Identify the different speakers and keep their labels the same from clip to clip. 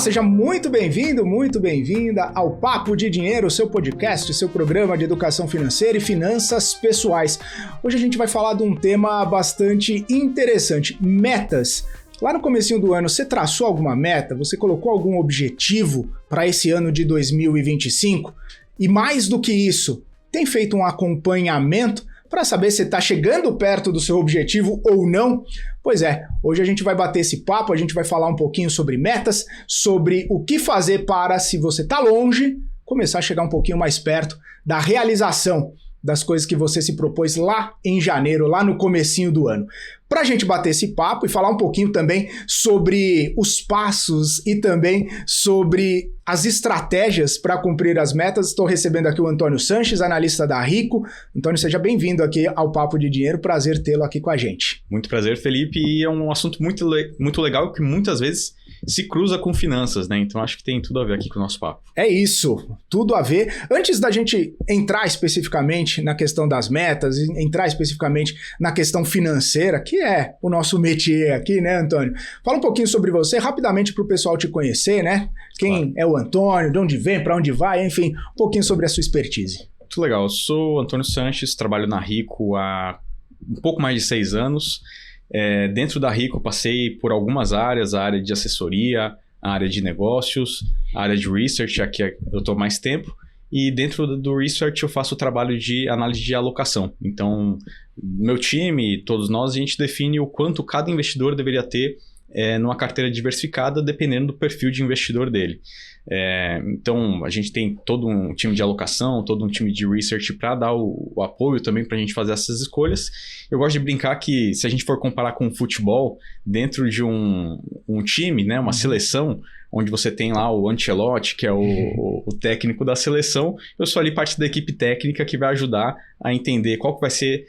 Speaker 1: seja muito bem-vindo, muito bem-vinda ao Papo de Dinheiro, seu podcast, seu programa de educação financeira e finanças pessoais. Hoje a gente vai falar de um tema bastante interessante, metas. Lá no comecinho do ano, você traçou alguma meta? Você colocou algum objetivo para esse ano de 2025? E mais do que isso, tem feito um acompanhamento para saber se está chegando perto do seu objetivo ou não? Pois é, hoje a gente vai bater esse papo, a gente vai falar um pouquinho sobre metas, sobre o que fazer para, se você está longe, começar a chegar um pouquinho mais perto da realização das coisas que você se propôs lá em janeiro, lá no comecinho do ano. Para a gente bater esse papo e falar um pouquinho também sobre os passos e também sobre as estratégias para cumprir as metas, estou recebendo aqui o Antônio Sanches, analista da Rico. Antônio, seja bem-vindo aqui ao Papo de Dinheiro, prazer tê-lo aqui com a gente.
Speaker 2: Muito prazer, Felipe, e é um assunto muito legal que muitas vezes se cruza com finanças, né? Então acho que tem tudo a ver aqui com o nosso papo.
Speaker 1: É isso, tudo a ver. Antes da gente entrar especificamente na questão das metas, entrar especificamente na questão financeira, que é o nosso métier aqui, né, Antônio? Fala um pouquinho sobre você, rapidamente para o pessoal te conhecer, né? Quem é o Antônio, de onde vem, para onde vai, enfim, um pouquinho sobre a sua expertise.
Speaker 2: Muito legal, eu sou Antônio Sanches, trabalho na Rico há um pouco mais de 6 anos. Dentro da Rico passei por algumas áreas, a área de assessoria, a área de negócios, a área de research, aqui eu estou mais tempo, e dentro do research eu faço o trabalho de análise de alocação. Então, meu time, todos nós, a gente define o quanto cada investidor deveria ter numa carteira diversificada, dependendo do perfil de investidor dele. Então, a gente tem todo um time de alocação, todo um time de research para dar o apoio também para a gente fazer essas escolhas. Eu gosto de brincar que, se a gente for comparar com o futebol, dentro de um time, né, uma seleção, onde você tem lá o Ancelotti, que é o técnico da seleção, eu sou ali parte da equipe técnica que vai ajudar a entender qual que vai ser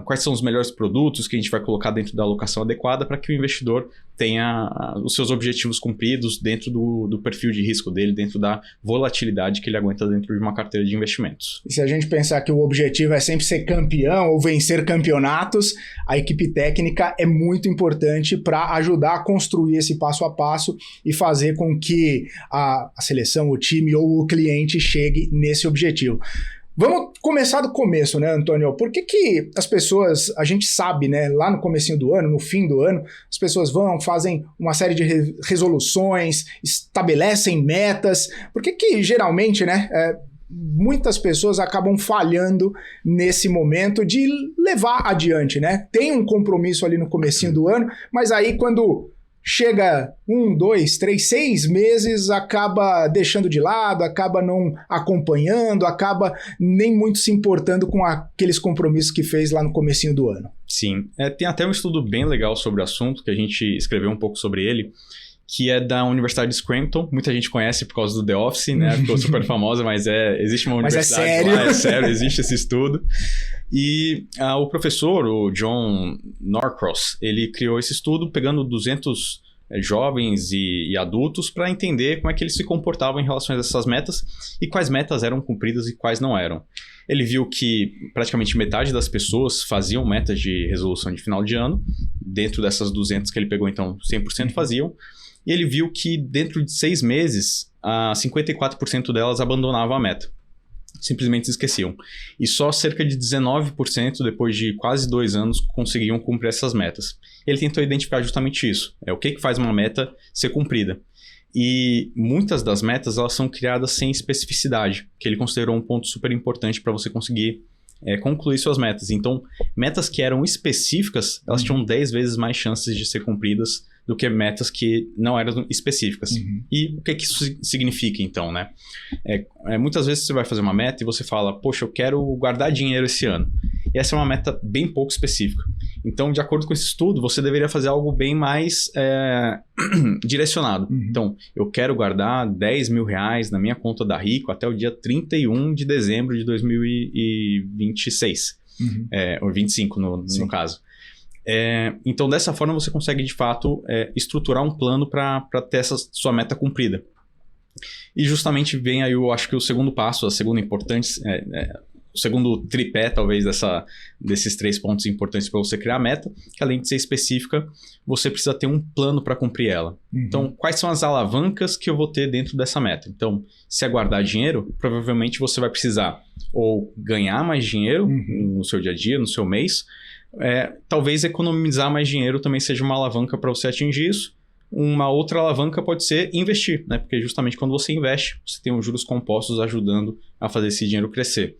Speaker 2: quais são os melhores produtos que a gente vai colocar dentro da alocação adequada para que o investidor tenha os seus objetivos cumpridos dentro do perfil de risco dele, dentro da volatilidade que ele aguenta dentro de uma carteira de investimentos.
Speaker 1: E se a gente pensar que o objetivo é sempre ser campeão ou vencer campeonatos, a equipe técnica é muito importante para ajudar a construir esse passo a passo e fazer com que a seleção, o time ou o cliente chegue nesse objetivo. Vamos começar do começo, né, Antônio? Por que as pessoas, a gente sabe, né, lá no comecinho do ano, no fim do ano, as pessoas fazem uma série de resoluções, estabelecem metas. Por que geralmente, né, muitas pessoas acabam falhando nesse momento de levar adiante, né? Tem um compromisso ali no comecinho do ano, mas aí quando chega 1, 2, 3, 6 meses, acaba deixando de lado, acaba não acompanhando, acaba nem muito se importando com aqueles compromissos que fez lá no comecinho do ano.
Speaker 2: Sim, tem até um estudo bem legal sobre o assunto, que a gente escreveu um pouco sobre ele, que é da Universidade de Scranton. Muita gente conhece por causa do The Office, né? Ficou super famosa, mas existe uma universidade lá, é sério, existe esse estudo. E o professor, o John Norcross, ele criou esse estudo pegando 200 jovens e adultos para entender como é que eles se comportavam em relação a essas metas e quais metas eram cumpridas e quais não eram. Ele viu que praticamente metade das pessoas faziam metas de resolução de final de ano. Dentro dessas 200 que ele pegou, então, 100% faziam. E ele viu que dentro de 6 meses, 54% delas abandonavam a meta. Simplesmente esqueciam. E só cerca de 19%, depois de quase 2 anos, conseguiam cumprir essas metas. Ele tentou identificar justamente isso. O que faz uma meta ser cumprida. E muitas das metas elas são criadas sem especificidade, que ele considerou um ponto super importante para você conseguir concluir suas metas. Então, metas que eram específicas, elas tinham 10 vezes mais chances de ser cumpridas do que metas que não eram específicas. E o que isso significa, então, né? Muitas vezes você vai fazer uma meta e você fala, poxa, eu quero guardar dinheiro esse ano. E essa é uma meta bem pouco específica. Então, de acordo com esse estudo, você deveria fazer algo bem mais direcionado. Então, eu quero guardar R$10 mil na minha conta da Rico até o dia 31 de dezembro de 2026. Ou 25 no caso. Então, dessa forma, você consegue, de fato, estruturar um plano para ter essa sua meta cumprida. E justamente vem aí, eu acho que o segundo passo, a segunda importante, segundo tripé, talvez, desses 3 pontos importantes para você criar a meta, que além de ser específica, você precisa ter um plano para cumprir ela. Uhum. Então, quais são as alavancas que eu vou ter dentro dessa meta? Então, se é guardar dinheiro, provavelmente você vai precisar ou ganhar mais dinheiro no seu dia a dia, no seu mês. Talvez economizar mais dinheiro também seja uma alavanca para você atingir isso. Uma outra alavanca pode ser investir, né? Porque justamente quando você investe, você tem os juros compostos ajudando a fazer esse dinheiro crescer.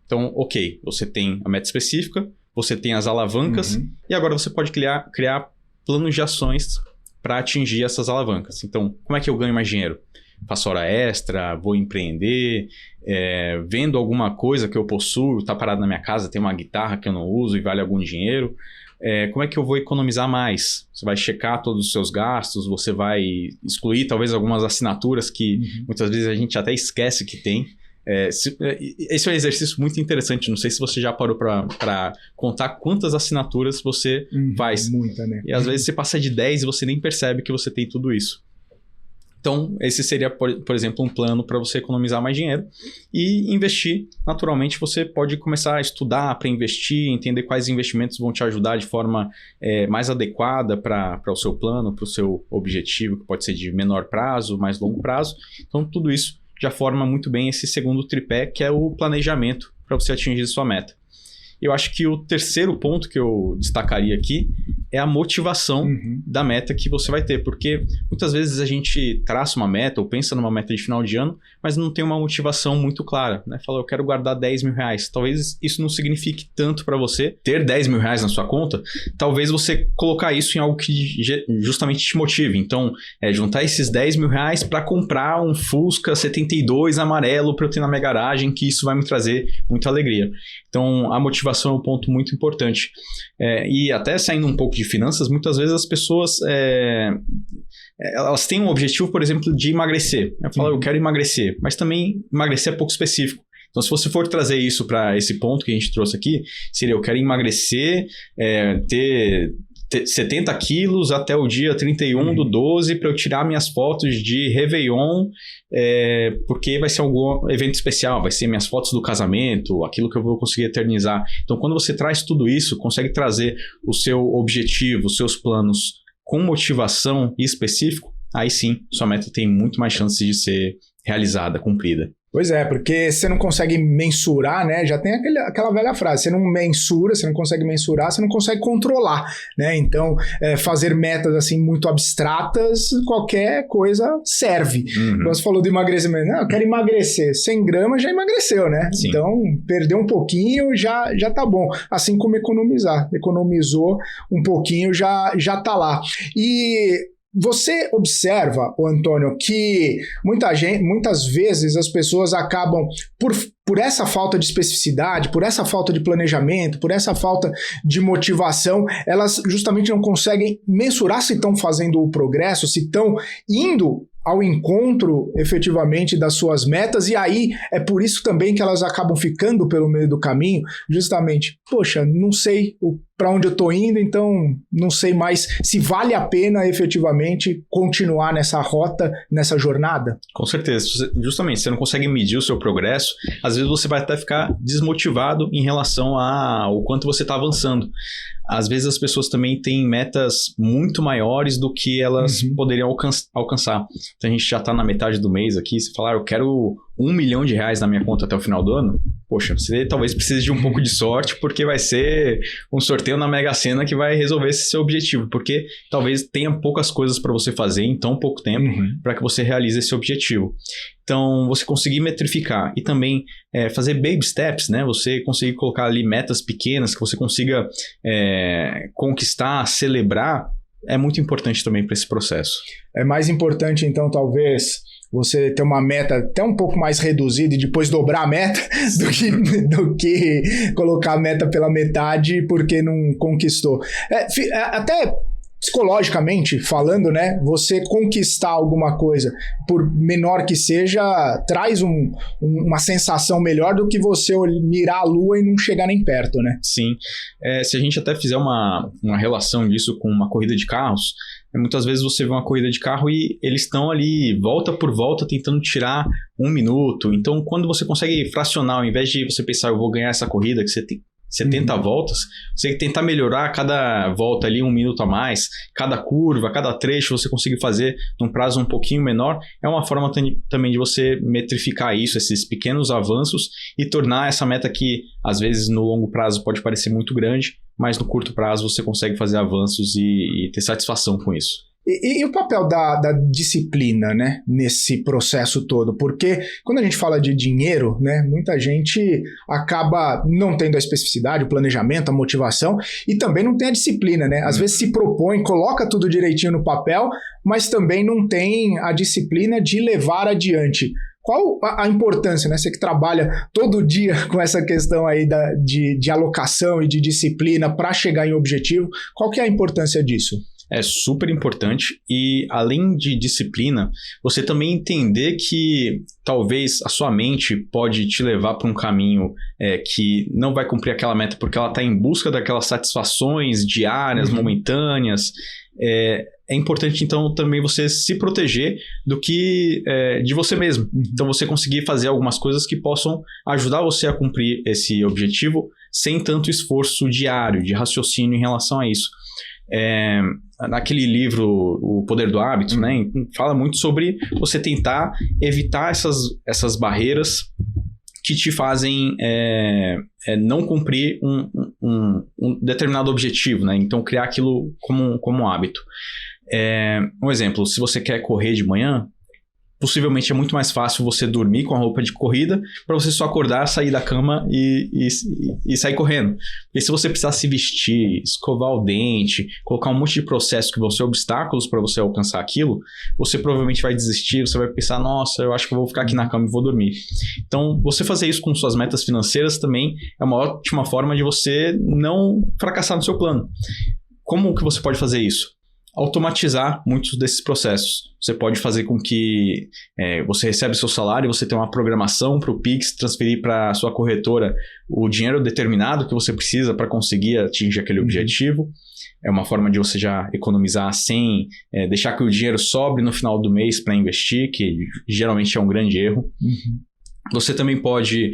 Speaker 2: Então, ok, você tem a meta específica, você tem as alavancas e agora você pode criar planos de ações para atingir essas alavancas. Então, como é que eu ganho mais dinheiro? Faço hora extra, vou empreender, vendo alguma coisa que eu possuo, está parado na minha casa, tem uma guitarra que eu não uso e vale algum dinheiro. Como é que eu vou economizar mais? Você vai checar todos os seus gastos, você vai excluir talvez algumas assinaturas que muitas vezes a gente até esquece que tem. Esse é um exercício muito interessante. Não sei se você já parou para contar quantas assinaturas você faz.
Speaker 1: Muita, né?
Speaker 2: E às vezes você passa de 10 e você nem percebe que você tem tudo isso. Então, esse seria, por exemplo, um plano para você economizar mais dinheiro e investir. Naturalmente, você pode começar a estudar para investir, entender quais investimentos vão te ajudar de forma mais adequada para o seu plano, para o seu objetivo, que pode ser de menor prazo, mais longo prazo. Então, tudo isso já forma muito bem esse segundo tripé, que é o planejamento para você atingir sua meta. Eu acho que o terceiro ponto que eu destacaria aqui é a motivação da meta que você vai ter, porque muitas vezes a gente traça uma meta ou pensa numa meta de final de ano, mas não tem uma motivação muito clara, né? Fala, eu quero guardar 10 mil reais. Talvez isso não signifique tanto para você ter 10 mil reais na sua conta, talvez você colocar isso em algo que justamente te motive. Então, juntar esses 10 mil reais para comprar um Fusca 72 amarelo para eu ter na minha garagem, que isso vai me trazer muita alegria. Então, a motivação é um ponto muito importante. E até saindo um pouco de finanças, muitas vezes as pessoas elas têm um objetivo, por exemplo, de emagrecer. Eu quero emagrecer, mas também emagrecer é pouco específico. Então, se você for trazer isso para esse ponto que a gente trouxe aqui, seria eu quero emagrecer, ter 70 quilos até o dia 31/12 para eu tirar minhas fotos de Réveillon, porque vai ser algum evento especial, vai ser minhas fotos do casamento, aquilo que eu vou conseguir eternizar. Então, quando você traz tudo isso, consegue trazer o seu objetivo, os seus planos com motivação e específico, aí sim, sua meta tem muito mais chances de ser realizada, cumprida.
Speaker 1: Pois é, porque você não consegue mensurar, né? Já tem aquela velha frase, você não mensura, você não consegue mensurar, você não consegue controlar, né? Então, fazer metas assim muito abstratas, qualquer coisa serve. Você falou de emagrecimento, não, eu quero emagrecer, 100 gramas já emagreceu, né? Sim. Então, perder um pouquinho já tá bom. Assim como economizou um pouquinho, já tá lá. E você observa, Antônio, que muitas vezes as pessoas acabam, por essa falta de especificidade, por essa falta de planejamento, por essa falta de motivação, elas justamente não conseguem mensurar se estão fazendo o progresso, se estão indo ao encontro efetivamente das suas metas, e aí é por isso também que elas acabam ficando pelo meio do caminho, justamente, poxa, não sei para onde eu estou indo, então não sei mais se vale a pena efetivamente continuar nessa rota, nessa jornada.
Speaker 2: Com certeza, justamente, você não consegue medir o seu progresso, às vezes você vai até ficar desmotivado em relação ao quanto você está avançando. Às vezes as pessoas também têm metas muito maiores do que elas poderiam alcançar. Então a gente já está na metade do mês aqui, você falar, eu quero 1 milhão de reais na minha conta até o final do ano, poxa, você talvez precise de um pouco de sorte, porque vai ser um sorteio na Mega Sena que vai resolver esse seu objetivo, porque talvez tenha poucas coisas para você fazer em tão pouco tempo para que você realize esse objetivo. Então, você conseguir metrificar e também fazer baby steps, né? Você conseguir colocar ali metas pequenas que você consiga conquistar, celebrar, é muito importante também para esse processo.
Speaker 1: É mais importante, então, talvez, você ter uma meta até um pouco mais reduzida e depois dobrar a meta do que colocar a meta pela metade porque não conquistou. Até psicologicamente falando, né, você conquistar alguma coisa, por menor que seja, traz uma sensação melhor do que você mirar a lua e não chegar nem perto, né?
Speaker 2: Sim. Se a gente até fizer uma relação disso com uma corrida de carros, muitas vezes você vê uma corrida de carro e eles estão ali, volta por volta, tentando tirar 1 minuto. Então, quando você consegue fracionar, ao invés de você pensar, eu vou ganhar essa corrida, que você tem 70 voltas, você tentar melhorar cada volta ali 1 minuto a mais, cada curva, cada trecho você conseguir fazer num prazo um pouquinho menor, é uma forma também de você metrificar isso, esses pequenos avanços, e tornar essa meta que às vezes no longo prazo pode parecer muito grande, mas no curto prazo você consegue fazer avanços e ter satisfação com isso.
Speaker 1: E o papel da disciplina, né, nesse processo todo? Porque quando a gente fala de dinheiro, né, muita gente acaba não tendo a especificidade, o planejamento, a motivação, e também não tem a disciplina, né? Às vezes se propõe, coloca tudo direitinho no papel, mas também não tem a disciplina de levar adiante. Qual a importância, né? Você que trabalha todo dia com essa questão aí de alocação e de disciplina para chegar em objetivo, qual que é a importância disso?
Speaker 2: É super importante, e além de disciplina, você também entender que talvez a sua mente pode te levar para um caminho que não vai cumprir aquela meta porque ela está em busca daquelas satisfações diárias, momentâneas. É importante, então, também você se proteger do que de você mesmo. Então, você conseguir fazer algumas coisas que possam ajudar você a cumprir esse objetivo sem tanto esforço diário, de raciocínio em relação a isso. Naquele livro O Poder do Hábito, né, fala muito sobre você tentar evitar essas barreiras que te fazem não cumprir um determinado objetivo, né? Então criar aquilo como um hábito. Um exemplo, se você quer correr de manhã, possivelmente é muito mais fácil você dormir com a roupa de corrida para você só acordar, sair da cama e sair correndo. E se você precisar se vestir, escovar o dente, colocar um monte de processos que vão ser obstáculos para você alcançar aquilo, você provavelmente vai desistir, você vai pensar, nossa, eu acho que eu vou ficar aqui na cama e vou dormir. Então, você fazer isso com suas metas financeiras também é uma ótima forma de você não fracassar no seu plano. Como que você pode fazer isso? Automatizar muitos desses processos. Você pode fazer com que você recebe seu salário, você tem uma programação para o Pix, transferir para a sua corretora o dinheiro determinado que você precisa para conseguir atingir aquele objetivo. É uma forma de você já economizar sem deixar que o dinheiro sobre no final do mês para investir, que geralmente é um grande erro. Você também pode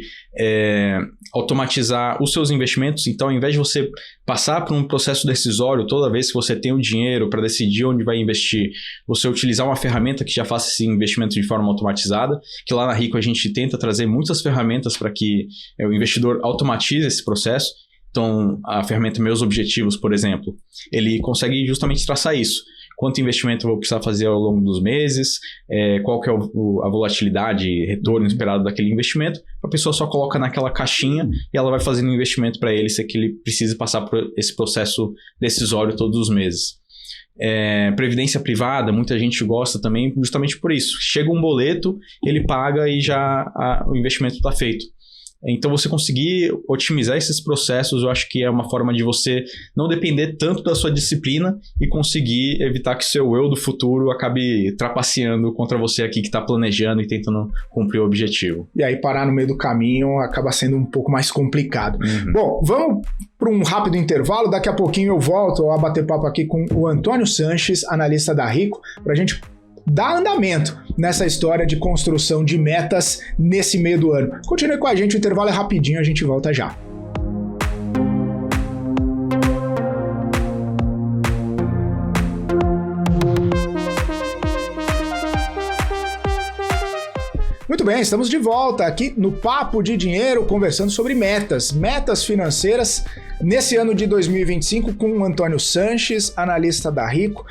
Speaker 2: automatizar os seus investimentos. Então, ao invés de você passar por um processo decisório toda vez que você tem o dinheiro para decidir onde vai investir, você utilizar uma ferramenta que já faça esse investimento de forma automatizada, que lá na Rico a gente tenta trazer muitas ferramentas para que o investidor automatize esse processo. Então, a ferramenta Meus Objetivos, por exemplo, ele consegue justamente traçar isso. Quanto investimento eu vou precisar fazer ao longo dos meses, qual que é a volatilidade, retorno esperado daquele investimento. A pessoa só coloca naquela caixinha e ela vai fazendo um investimento para ele, se que ele precisa passar por esse processo decisório todos os meses. Previdência privada, muita gente gosta também justamente por isso. Chega um boleto, ele paga e já o investimento está feito. Então, você conseguir otimizar esses processos, eu acho que é uma forma de você não depender tanto da sua disciplina e conseguir evitar que seu eu do futuro acabe trapaceando contra você aqui que está planejando e tentando cumprir o objetivo.
Speaker 1: E aí, parar no meio do caminho acaba sendo um pouco mais complicado. Bom, vamos para um rápido intervalo. Daqui a pouquinho eu volto a bater papo aqui com o Antônio Sanches, analista da Rico, para a gente dar andamento nessa história de construção de metas nesse meio do ano. Continue com a gente, o intervalo é rapidinho, a gente volta já. Muito bem, estamos de volta aqui no Papo de Dinheiro, conversando sobre metas financeiras nesse ano de 2025 com o Antônio Sanches, analista da Rico.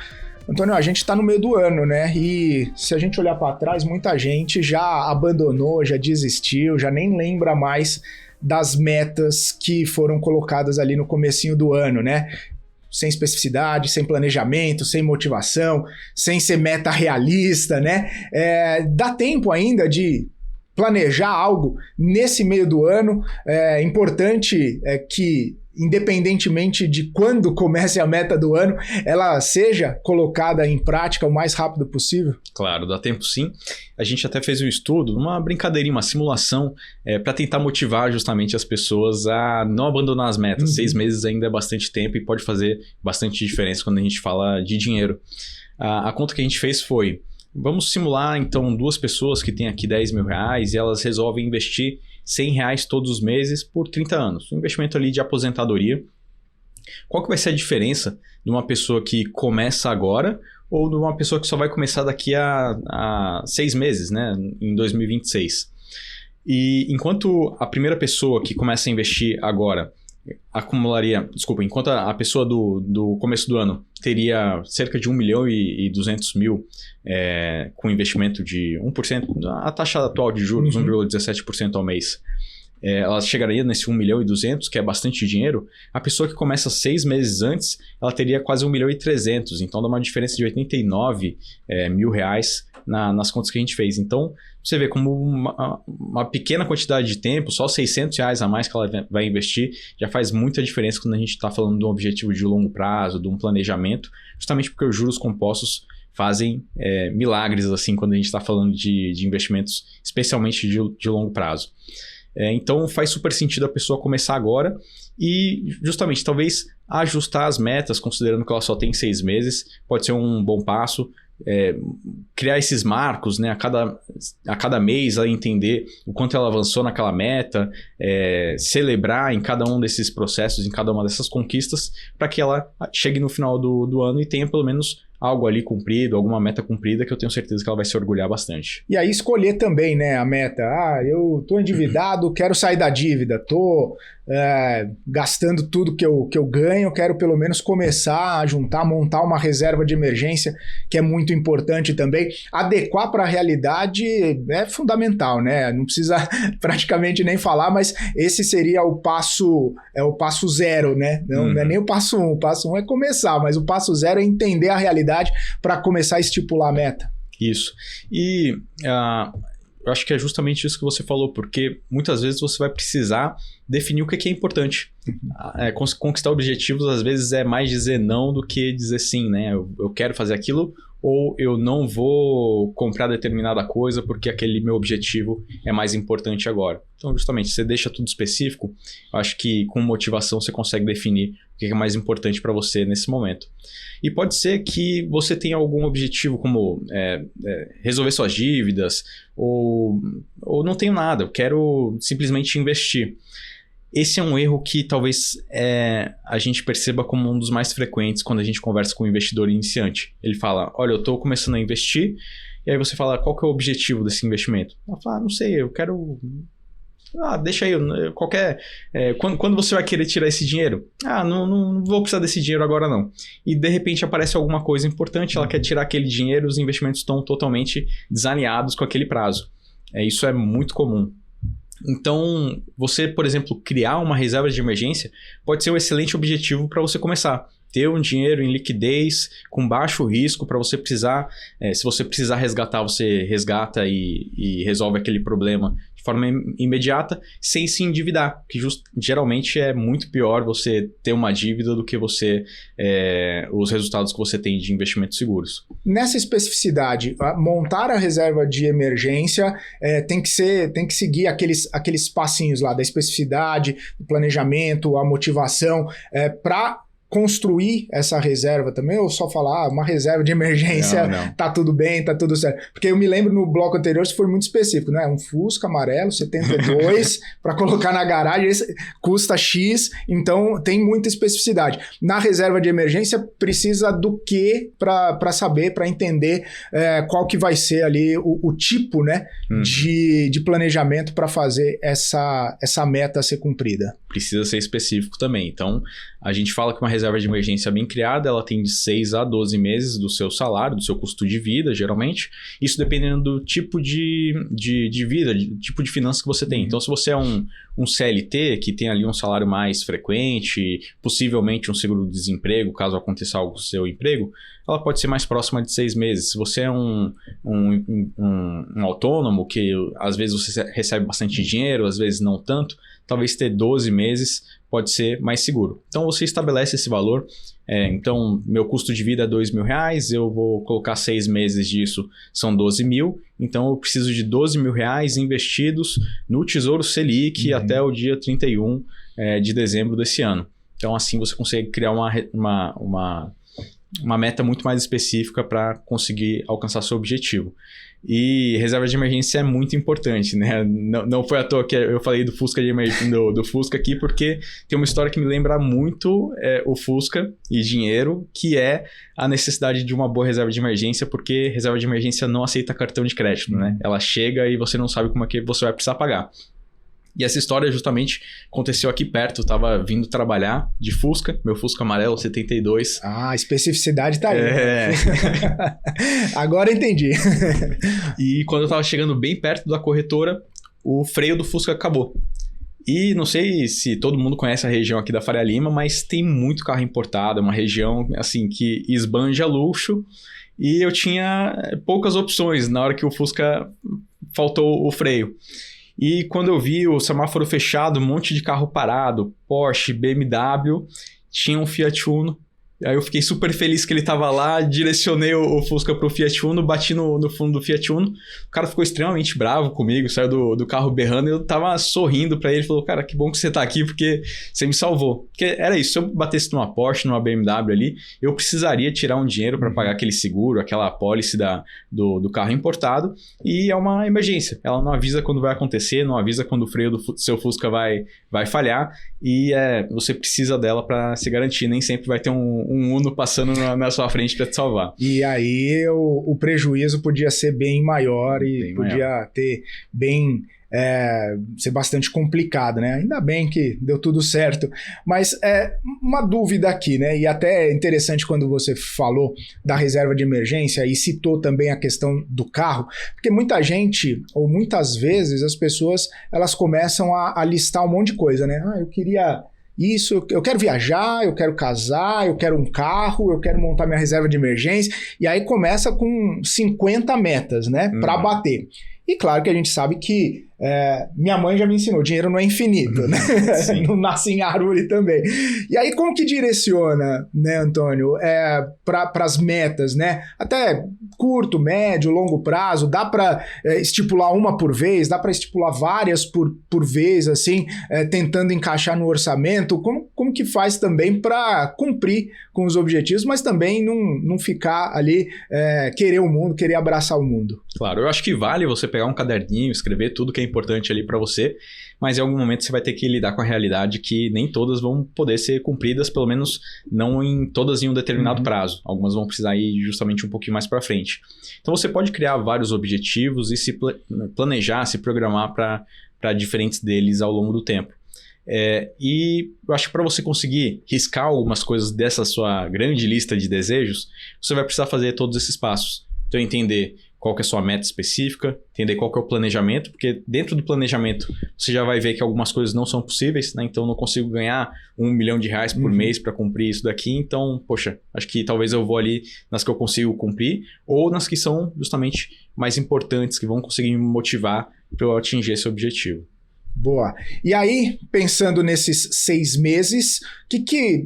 Speaker 1: Antônio, a gente está no meio do ano, né? E se a gente olhar para trás, muita gente já abandonou, já desistiu, já nem lembra mais das metas que foram colocadas ali no comecinho do ano, né? Sem especificidade, sem planejamento, sem motivação, sem ser meta realista, né? Dá tempo ainda de planejar algo nesse meio do ano. É importante que independentemente de quando comece a meta do ano, ela seja colocada em prática o mais rápido possível?
Speaker 2: Claro, dá tempo sim. A gente até fez um estudo, uma brincadeirinha, uma simulação, para tentar motivar justamente as pessoas a não abandonar as metas. 6 meses ainda é bastante tempo e pode fazer bastante diferença quando a gente fala de dinheiro. A conta que a gente fez foi, vamos simular então 2 pessoas que têm aqui 10 mil reais e elas resolvem investir 100 reais todos os meses por 30 anos. Um investimento ali de aposentadoria. Qual que vai ser a diferença de uma pessoa que começa agora ou de uma pessoa que só vai começar daqui a 6 meses, né, em 2026? E enquanto a primeira pessoa que começa a investir agora enquanto a pessoa do começo do ano teria cerca de 1 milhão e 200 mil com investimento de 1%, a taxa atual de juros, 1,17% ao mês, ela chegaria nesse 1 milhão e 200, que é bastante dinheiro. A pessoa que começa 6 meses antes, ela teria quase 1 milhão e 300, então dá uma diferença de 89 mil reais nas contas que a gente fez. Então, você vê como uma pequena quantidade de tempo, só 600 reais a mais que ela vai investir, já faz muita diferença quando a gente está falando de um objetivo de longo prazo, de um planejamento, justamente porque os juros compostos fazem milagres assim quando a gente está falando de investimentos, especialmente de longo prazo. Então faz super sentido a pessoa começar agora e justamente talvez ajustar as metas, considerando que ela só tem 6 meses, pode ser um bom passo. Criar esses marcos, né, a cada mês ela entender o quanto ela avançou naquela meta, celebrar em cada um desses processos, em cada uma dessas conquistas, para que ela chegue no final do ano e tenha pelo menos algo ali cumprido, alguma meta cumprida, que eu tenho certeza que ela vai se orgulhar bastante.
Speaker 1: E aí escolher também, né, a meta. Eu tô endividado, quero sair da dívida, tô gastando tudo que eu ganho, quero pelo menos começar a juntar, montar uma reserva de emergência, que é muito importante também. Adequar para a realidade é fundamental, né? Não precisa praticamente nem falar, mas esse seria o passo zero, né? Não é nem o passo 1. O passo 1 é começar, mas o passo 0 é entender a realidade para começar a estipular a meta.
Speaker 2: Isso. E eu acho que é justamente isso que você falou, porque muitas vezes você vai precisar definir o que é importante. Conquistar objetivos, às vezes, é mais dizer não do que dizer sim, né? Eu quero fazer aquilo, ou eu não vou comprar determinada coisa porque aquele meu objetivo é mais importante agora. Então, justamente, você deixa tudo específico, eu acho que com motivação você consegue definir o que é mais importante para você nesse momento. E pode ser que você tenha algum objetivo como resolver suas dívidas, ou não tenho nada, eu quero simplesmente investir. Esse é um erro que talvez a gente perceba como um dos mais frequentes quando a gente conversa com um investidor iniciante. Ele fala, olha, eu estou começando a investir, e aí você fala, qual que é o objetivo desse investimento? Ela fala, não sei, eu quero... deixa aí, quando você vai querer tirar esse dinheiro? Não vou precisar desse dinheiro agora não. E de repente aparece alguma coisa importante, ela quer tirar aquele dinheiro, os investimentos estão totalmente desalinhados com aquele prazo. Isso é muito comum. Então, você, por exemplo, criar uma reserva de emergência pode ser um excelente objetivo para você começar. Ter um dinheiro em liquidez, com baixo risco, para você precisar... se você precisar resgatar, você resgata e resolve aquele problema de forma imediata, sem se endividar. Que geralmente é muito pior você ter uma dívida do que os resultados que você tem de investimentos seguros. Nessa
Speaker 1: especificidade, montar a reserva de emergência tem que seguir aqueles passinhos lá da especificidade, do planejamento, a motivação, para construir essa reserva também, ou só falar uma reserva de emergência, não. Tá tudo bem, tá tudo certo. Porque eu me lembro no bloco anterior, isso foi muito específico, né? Um Fusca amarelo, 72, para colocar na garagem, esse custa X, então tem muita especificidade. Na reserva de emergência, precisa do que para saber, para entender qual que vai ser ali o tipo, né, de planejamento para fazer essa meta ser cumprida.
Speaker 2: Precisa ser específico também. Então, a gente fala que uma reserva de emergência bem criada, ela tem de 6 a 12 meses do seu salário, do seu custo de vida, geralmente. Isso dependendo do tipo de vida, tipo de finanças que você tem. Então, se você é um um CLT, que tem ali um salário mais frequente, possivelmente um seguro-desemprego, caso aconteça algo com o seu emprego, ela pode ser mais próxima de 6 meses. Se você é um autônomo, que às vezes você recebe bastante dinheiro, às vezes não tanto, talvez ter 12 meses pode ser mais seguro. Então você estabelece esse valor. Então, meu custo de vida é R$2.000, eu vou colocar 6 meses disso, são 12 mil. Então, eu preciso de R$12.000 investidos no Tesouro Selic até o dia 31 de dezembro desse ano. Então, assim você consegue criar uma meta muito mais específica para conseguir alcançar seu objetivo. E reserva de emergência é muito importante, né? Não foi à toa que eu falei do Fusca do Fusca aqui, porque tem uma história que me lembra muito o Fusca e dinheiro, que é a necessidade de uma boa reserva de emergência, porque reserva de emergência não aceita cartão de crédito, né? Ela chega e você não sabe como é que você vai precisar pagar. E essa história justamente aconteceu aqui perto. Eu tava vindo trabalhar de Fusca, meu Fusca amarelo 72.
Speaker 1: Ah, a especificidade tá aí. Agora entendi.
Speaker 2: E quando eu tava chegando bem perto da corretora, o freio do Fusca acabou. E não sei se todo mundo conhece a região aqui da Faria Lima, mas tem muito carro importado. É uma região assim que esbanja luxo. E eu tinha poucas opções na hora que o Fusca faltou o freio. E quando eu vi o semáforo fechado, um monte de carro parado, Porsche, BMW, tinha um Fiat Uno. Aí eu fiquei super feliz que ele tava lá, direcionei o Fusca pro Fiat Uno, bati no fundo do Fiat Uno. O cara ficou extremamente bravo comigo, saiu do carro berrando e eu tava sorrindo pra ele. Falou, cara, que bom que você tá aqui porque você me salvou. Porque era isso, se eu batesse numa Porsche, numa BMW ali, eu precisaria tirar um dinheiro pra pagar aquele seguro, aquela apólice do carro importado. E é uma emergência. Ela não avisa quando vai acontecer, não avisa quando o freio do seu Fusca vai falhar. E você precisa dela pra se garantir. Nem sempre vai ter um Uno passando na sua frente para te salvar.
Speaker 1: E aí o prejuízo podia ser bem maior e bem podia maior. Ter bem... ser bastante complicado, né? Ainda bem que deu tudo certo. Mas uma dúvida aqui, né? E até é interessante quando você falou da reserva de emergência e citou também a questão do carro, porque muita gente, ou muitas vezes, as pessoas, elas começam a listar um monte de coisa, né? Eu queria... isso, eu quero viajar, eu quero casar, eu quero um carro, eu quero montar minha reserva de emergência. E aí começa com 50 metas, né? Para bater. E claro que a gente sabe que minha mãe já me ensinou, dinheiro não é infinito, né? Não nasce em árvore também. E aí como que direciona, né, Antônio, para as metas, né? Até curto, médio, longo prazo, dá para estipular uma por vez, dá para estipular várias por vez, assim, tentando encaixar no orçamento. Como que faz também para cumprir com os objetivos, mas também não ficar ali, querer o mundo, querer abraçar o mundo?
Speaker 2: Claro, eu acho que vale você pegar um caderninho, escrever tudo que é importante ali para você, mas em algum momento você vai ter que lidar com a realidade que nem todas vão poder ser cumpridas, pelo menos não todas em um determinado prazo. Algumas vão precisar ir justamente um pouquinho mais para frente. Então você pode criar vários objetivos e se planejar, se programar para diferentes deles ao longo do tempo. E eu acho que para você conseguir riscar algumas coisas dessa sua grande lista de desejos, você vai precisar fazer todos esses passos. Então entender qual que é a sua meta específica, entender qual que é o planejamento, porque dentro do planejamento você já vai ver que algumas coisas não são possíveis, né? Então eu não consigo ganhar R$1 milhão por mês para cumprir isso daqui, então, poxa, acho que talvez eu vou ali nas que eu consigo cumprir, ou nas que são justamente mais importantes, que vão conseguir me motivar para eu atingir esse objetivo.
Speaker 1: Boa. E aí, pensando nesses 6 meses, o que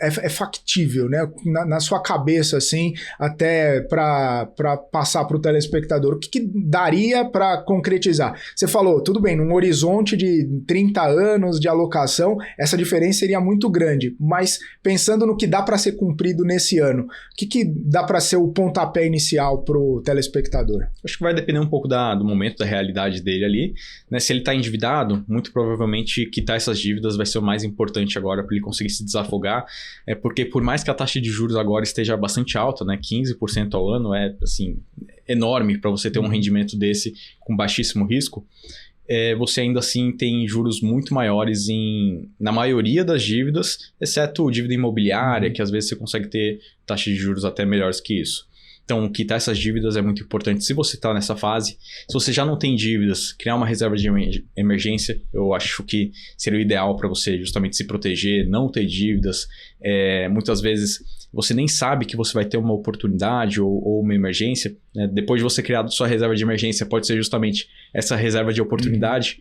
Speaker 1: é factível, né? Na sua cabeça, assim, até para passar para o telespectador, o que daria para concretizar? Você falou, tudo bem, num horizonte de 30 anos de alocação, essa diferença seria muito grande, mas pensando no que dá para ser cumprido nesse ano, o que dá para ser o pontapé inicial para o telespectador?
Speaker 2: Acho que vai depender um pouco do momento, da realidade dele ali, né? Se ele está endividado, muito provavelmente quitar essas dívidas vai ser o mais importante agora para ele conseguir se desafogar. Porque por mais que a taxa de juros agora esteja bastante alta, né, 15% ao ano é assim, enorme para você ter um rendimento desse com baixíssimo risco, você ainda assim tem juros muito maiores na maioria das dívidas, exceto dívida imobiliária, que às vezes você consegue ter taxas de juros até melhores que isso. Então, quitar essas dívidas é muito importante se você está nessa fase. Se você já não tem dívidas, criar uma reserva de emergência, eu acho que seria o ideal para você justamente se proteger, não ter dívidas. Muitas vezes você nem sabe que você vai ter uma oportunidade ou uma emergência, né? Depois de você criar sua reserva de emergência, pode ser justamente essa reserva de oportunidade.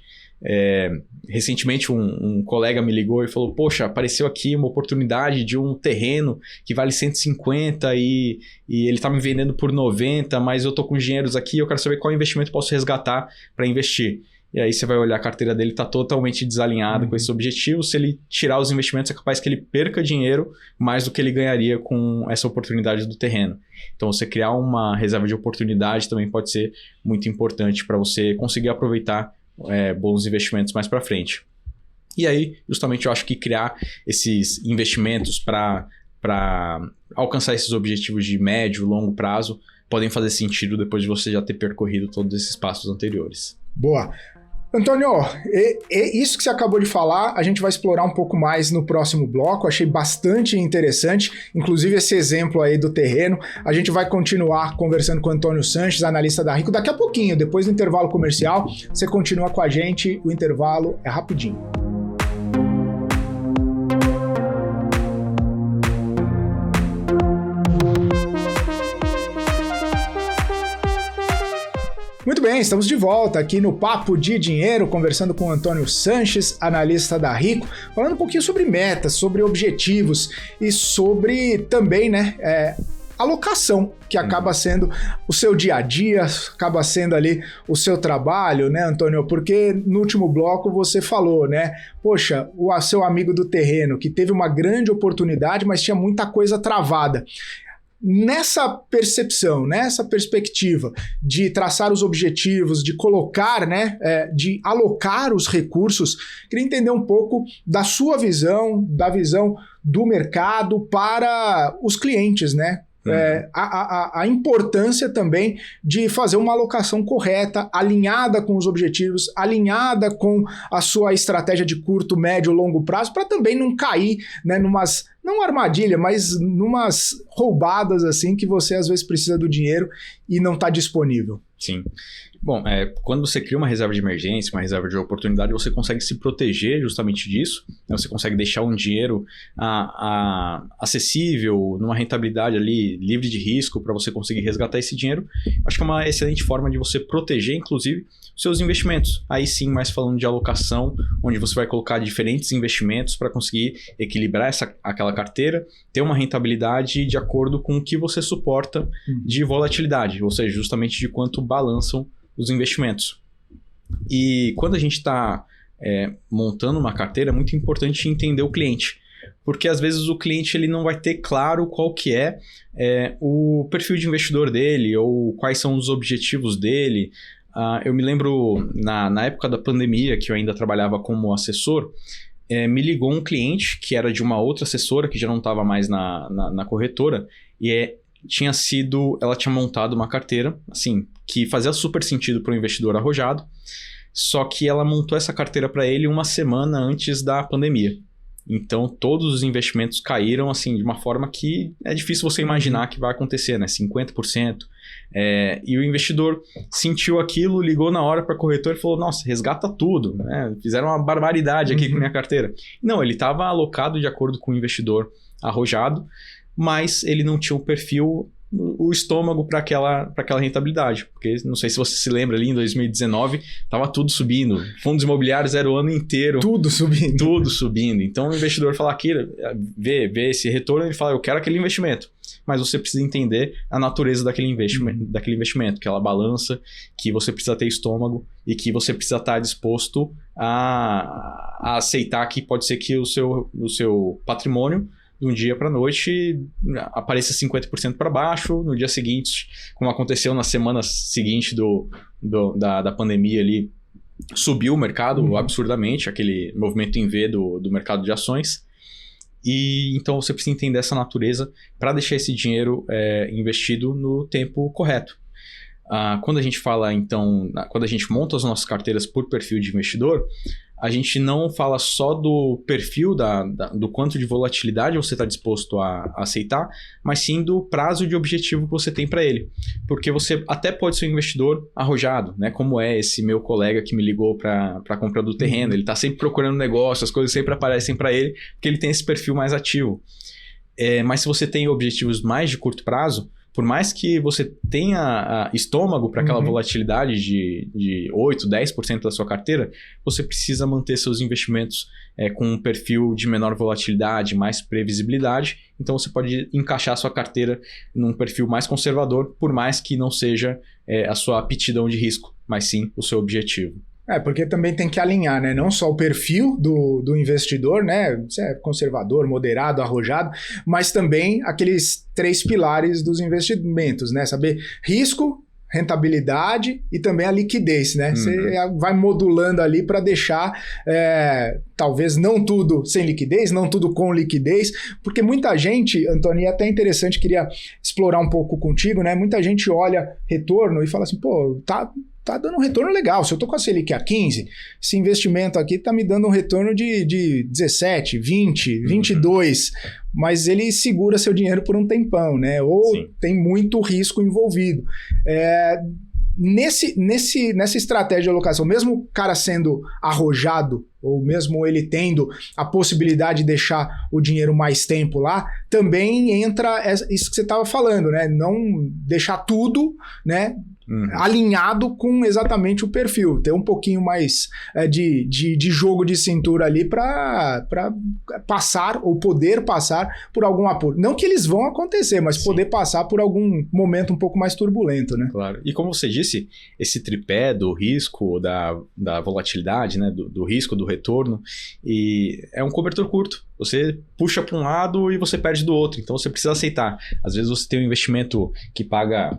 Speaker 2: Recentemente um colega me ligou e falou, poxa, apareceu aqui uma oportunidade de um terreno que vale 150 e ele está me vendendo por 90, mas eu tô com dinheiros aqui, eu quero saber qual investimento eu posso resgatar para investir. E aí você vai olhar a carteira dele, está totalmente desalinhada com esse objetivo. Se ele tirar os investimentos, é capaz que ele perca dinheiro mais do que ele ganharia com essa oportunidade do terreno. Então, você criar uma reserva de oportunidade também pode ser muito importante para você conseguir aproveitar bons investimentos mais para frente. E aí, justamente, eu acho que criar esses investimentos para alcançar esses objetivos de médio e longo prazo podem fazer sentido depois de você já ter percorrido todos esses passos anteriores.
Speaker 1: Boa. Antônio, isso que você acabou de falar, a gente vai explorar um pouco mais no próximo bloco, achei bastante interessante, inclusive esse exemplo aí do terreno. A gente vai continuar conversando com o Antônio Sanches, analista da Rico, daqui a pouquinho, depois do intervalo comercial, você continua com a gente, o intervalo é rapidinho. Muito bem, estamos de volta aqui no Papo de Dinheiro, conversando com o Antônio Sanches, analista da Rico, falando um pouquinho sobre metas, sobre objetivos e sobre também, alocação, que acaba sendo o seu dia a dia, acaba sendo ali o seu trabalho, né, Antônio? Porque no último bloco você falou, né? Poxa, o seu amigo do terreno, que teve uma grande oportunidade, mas tinha muita coisa travada. Nessa percepção, nessa perspectiva de traçar os objetivos, de colocar, de alocar os recursos, queria entender um pouco da sua visão, da visão do mercado para os clientes, né? A importância também de fazer uma alocação correta, alinhada com os objetivos, alinhada com a sua estratégia de curto, médio, longo prazo, para também não cair, né, não armadilha, mas numas roubadas assim que você às vezes precisa do dinheiro e não está disponível.
Speaker 2: Sim. Bom, quando você cria uma reserva de emergência, uma reserva de oportunidade, você consegue se proteger justamente disso, né? Você consegue deixar um dinheiro acessível, numa rentabilidade ali, livre de risco, para você conseguir resgatar esse dinheiro. Acho que é uma excelente forma de você proteger, inclusive, os seus investimentos. Aí sim, mais falando de alocação, onde você vai colocar diferentes investimentos para conseguir equilibrar aquela carteira, ter uma rentabilidade de acordo com o que você suporta de volatilidade, ou seja, justamente de quanto balançam os investimentos. E quando a gente está montando uma carteira, é muito importante entender o cliente, porque às vezes o cliente ele não vai ter claro qual que é o perfil de investidor dele ou quais são os objetivos dele. Eu me lembro na época da pandemia, que eu ainda trabalhava como assessor, me ligou um cliente que era de uma outra assessora que já não estava mais na corretora e ela tinha montado uma carteira assim, que fazia super sentido para o investidor arrojado, só que ela montou essa carteira para ele uma semana antes da pandemia. Então, todos os investimentos caíram assim, de uma forma que é difícil você imaginar que vai acontecer, né? 50%. E o investidor sentiu aquilo, ligou na hora para a corretora e falou, nossa, resgata tudo, né? Fizeram uma barbaridade aqui com a minha carteira. Não, ele estava alocado de acordo com o investidor arrojado, mas ele não tinha o perfil, o estômago para aquela rentabilidade. Porque não sei se você se lembra ali, em 2019, estava tudo subindo. Fundos imobiliários era o ano inteiro.
Speaker 1: Tudo subindo.
Speaker 2: Tudo subindo. Então o investidor fala aqui, vê esse retorno, ele fala, eu quero aquele investimento. Mas você precisa entender a natureza daquele investimento, que ela balança, que você precisa ter estômago e que você precisa estar disposto a aceitar que pode ser que o seu patrimônio de um dia para a noite apareça 50% para baixo, no dia seguinte, como aconteceu na semana seguinte da pandemia ali, subiu o mercado absurdamente, aquele movimento em V do mercado de ações. E então você precisa entender essa natureza para deixar esse dinheiro investido no tempo correto. Quando a gente fala, então, quando a gente monta as nossas carteiras por perfil de investidor, a gente não fala só do perfil do quanto de volatilidade você está disposto a aceitar, mas sim do prazo de objetivo que você tem para ele. Porque você até pode ser um investidor arrojado, né? Como é esse meu colega que me ligou para a compra do terreno. Ele está sempre procurando negócio, as coisas sempre aparecem para ele, porque ele tem esse perfil mais ativo. Mas se você tem objetivos mais de curto prazo, por mais que você tenha estômago para aquela volatilidade de 8%, 10% da sua carteira, você precisa manter seus investimentos com um perfil de menor volatilidade, mais previsibilidade. Então você pode encaixar a sua carteira num perfil mais conservador, por mais que não seja a sua aptidão de risco, mas sim o seu objetivo.
Speaker 1: Porque também tem que alinhar, né? Não só o perfil do investidor, né? Se é conservador, moderado, arrojado, mas também aqueles 3 pilares dos investimentos, né? Saber risco, rentabilidade e também a liquidez, né? Você vai modulando ali para deixar talvez não tudo sem liquidez, não tudo com liquidez, porque muita gente, Antônio, é até interessante, queria explorar um pouco contigo, né? Muita gente olha retorno e fala assim, pô, tá dando um retorno legal. Se eu tô com a Selic a 15, esse investimento aqui tá me dando um retorno de 17, 20, 22, mas ele segura seu dinheiro por um tempão, né? Ou tem muito risco envolvido. Nessa estratégia de alocação, mesmo o cara sendo arrojado, ou mesmo ele tendo a possibilidade de deixar o dinheiro mais tempo lá, também entra isso que você estava falando, né? Não deixar tudo, né, alinhado com exatamente o perfil. Ter um pouquinho mais de jogo de cintura ali para passar ou poder passar por algum apoio. Não que eles vão acontecer, mas poder passar por algum momento um pouco mais turbulento, né?
Speaker 2: Claro. E como você disse, esse tripé do risco, da volatilidade, né, do risco, do retorno, e é um cobertor curto. Você puxa para um lado e você perde do outro. Então você precisa aceitar. Às vezes você tem um investimento que paga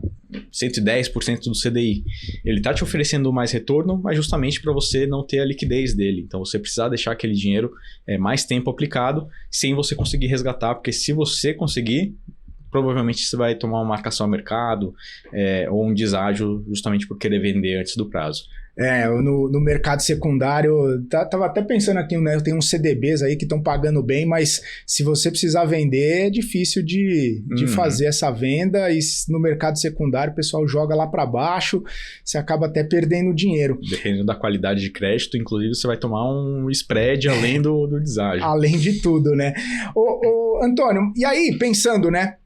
Speaker 2: 110% do CDI. Ele está te oferecendo mais retorno, mas justamente para você não ter a liquidez dele. Então você precisa deixar aquele dinheiro mais tempo aplicado sem você conseguir resgatar. Porque se você conseguir, provavelmente você vai tomar uma marcação ao mercado ou um deságio justamente por querer vender antes do prazo.
Speaker 1: No mercado secundário, tava até pensando aqui, né? Tem uns CDBs aí que estão pagando bem, mas se você precisar vender, é difícil de fazer essa venda, e no mercado secundário o pessoal joga lá para baixo, você acaba até perdendo dinheiro.
Speaker 2: Dependendo da qualidade de crédito, inclusive você vai tomar um spread além do deságio.
Speaker 1: Além de tudo, né? Ô, Antônio, e aí, pensando, né?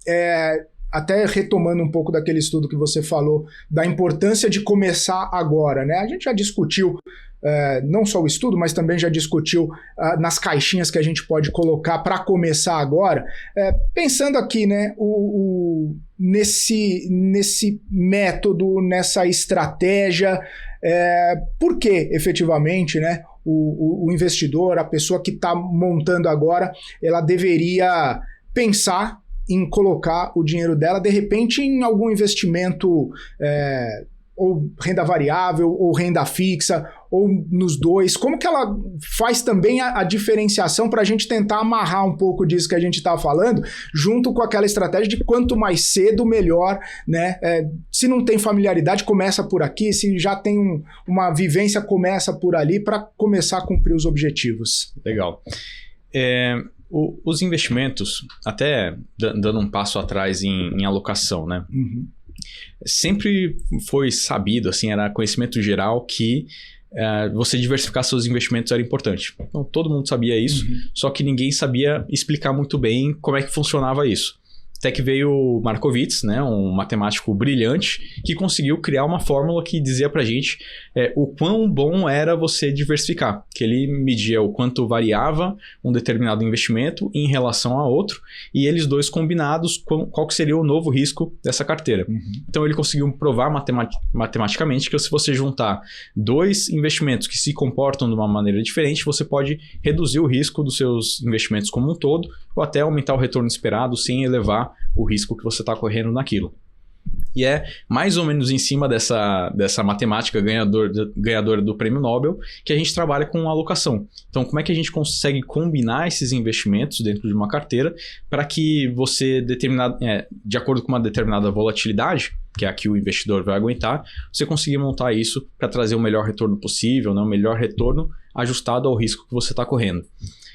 Speaker 1: Até retomando um pouco daquele estudo que você falou, da importância de começar agora, né? A gente já discutiu, não só o estudo, mas também já discutiu nas caixinhas que a gente pode colocar para começar agora. Pensando aqui, né, nesse método, nessa estratégia, por que efetivamente, né, o investidor, a pessoa que está montando agora, ela deveria pensar em colocar o dinheiro dela, de repente, em algum investimento, ou renda variável, ou renda fixa, ou nos dois? Como que ela faz também a diferenciação para a gente tentar amarrar um pouco disso que a gente estava falando, junto com aquela estratégia de quanto mais cedo, melhor, né? Se não tem familiaridade, começa por aqui, se já tem uma vivência, começa por ali, para começar a cumprir os objetivos.
Speaker 2: Legal. Os investimentos, até dando um passo atrás em alocação, né? Sempre foi sabido, assim, era conhecimento geral que você diversificar seus investimentos era importante. Então, todo mundo sabia isso, só que ninguém sabia explicar muito bem como é que funcionava isso. Até que veio o Markowitz, né, um matemático brilhante, que conseguiu criar uma fórmula que dizia pra gente o quão bom era você diversificar. Que ele media o quanto variava um determinado investimento em relação a outro, e eles dois combinados, qual que seria o novo risco dessa carteira. Então ele conseguiu provar matematicamente que se você juntar dois investimentos que se comportam de uma maneira diferente, você pode reduzir o risco dos seus investimentos como um todo, ou até aumentar o retorno esperado sem elevar o risco que você está correndo naquilo. E é mais ou menos em cima dessa matemática ganhadora do Prêmio Nobel que a gente trabalha com alocação. Então, como é que a gente consegue combinar esses investimentos dentro de uma carteira para que você, de acordo com uma determinada volatilidade, que é a que o investidor vai aguentar, você conseguir montar isso para trazer o melhor retorno possível, né? O melhor retorno ajustado ao risco que você está correndo.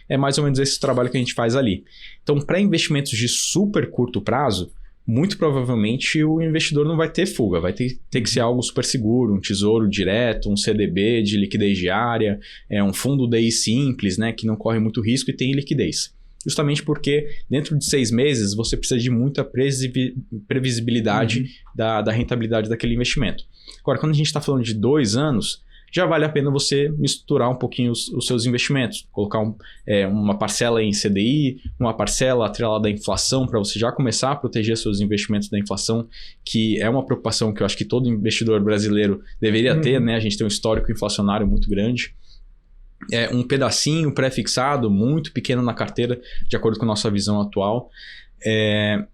Speaker 2: É mais ou menos esse trabalho que a gente faz ali. Então, para investimentos de super curto prazo, muito provavelmente o investidor não vai ter fuga, vai ter que ser algo super seguro, um tesouro direto, um CDB de liquidez diária, um fundo DI simples, né, que não corre muito risco e tem liquidez. Justamente porque dentro de 6 meses você precisa de muita previsibilidade da rentabilidade daquele investimento. Agora, quando a gente está falando de 2 anos, já vale a pena você misturar um pouquinho os seus investimentos, colocar uma parcela em CDI, uma parcela atrelada à inflação, para você já começar a proteger seus investimentos da inflação, que é uma preocupação que eu acho que todo investidor brasileiro deveria ter, né? A gente tem um histórico inflacionário muito grande. Um pedacinho pré-fixado, muito pequeno na carteira, de acordo com a nossa visão atual.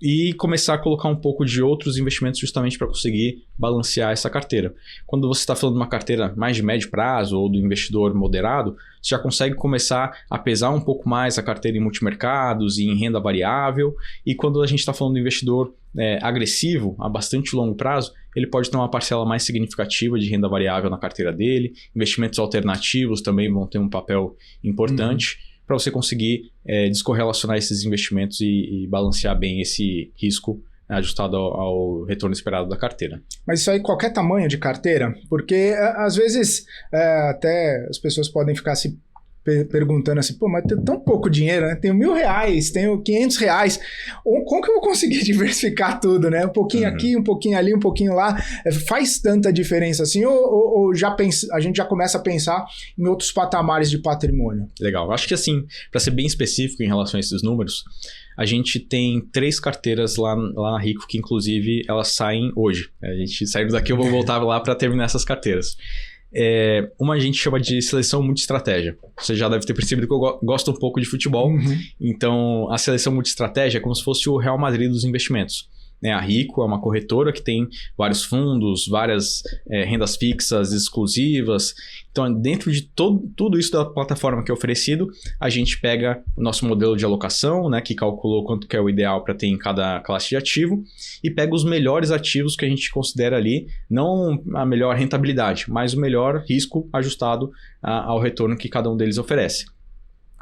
Speaker 2: E começar a colocar um pouco de outros investimentos justamente para conseguir balancear essa carteira. Quando você está falando de uma carteira mais de médio prazo ou do investidor moderado, você já consegue começar a pesar um pouco mais a carteira em multimercados e em renda variável. E quando a gente está falando do investidor agressivo, a bastante longo prazo, ele pode ter uma parcela mais significativa de renda variável na carteira dele. Investimentos alternativos também vão ter um papel importante. Para você conseguir descorrelacionar esses investimentos e balancear bem esse risco ajustado ao retorno esperado da carteira.
Speaker 1: Mas isso aí qualquer tamanho de carteira? Porque às vezes até as pessoas podem ficar se perguntando assim, pô, mas tem tão pouco dinheiro, né? Tenho R$1.000, tenho R$500. Como que eu vou conseguir diversificar tudo, né? Um pouquinho aqui, um pouquinho ali, um pouquinho lá. Faz tanta diferença assim? Ou a gente já começa a pensar em outros patamares de patrimônio?
Speaker 2: Legal. Acho que assim, para ser bem específico em relação a esses números, a gente tem 3 carteiras lá na Rico, que inclusive elas saem hoje. A gente saindo daqui, eu vou voltar lá para terminar essas carteiras. Uma a gente chama de seleção multi-estratégia. Você já deve ter percebido que eu gosto um pouco de futebol. Então, a seleção multi-estratégia é como se fosse o Real Madrid dos investimentos. A Rico é uma corretora que tem vários fundos, várias rendas fixas exclusivas. Então, dentro de tudo isso da plataforma que é oferecido, a gente pega o nosso modelo de alocação, né, que calculou quanto que é o ideal para ter em cada classe de ativo, e pega os melhores ativos que a gente considera ali, não a melhor rentabilidade, mas o melhor risco ajustado ao retorno que cada um deles oferece.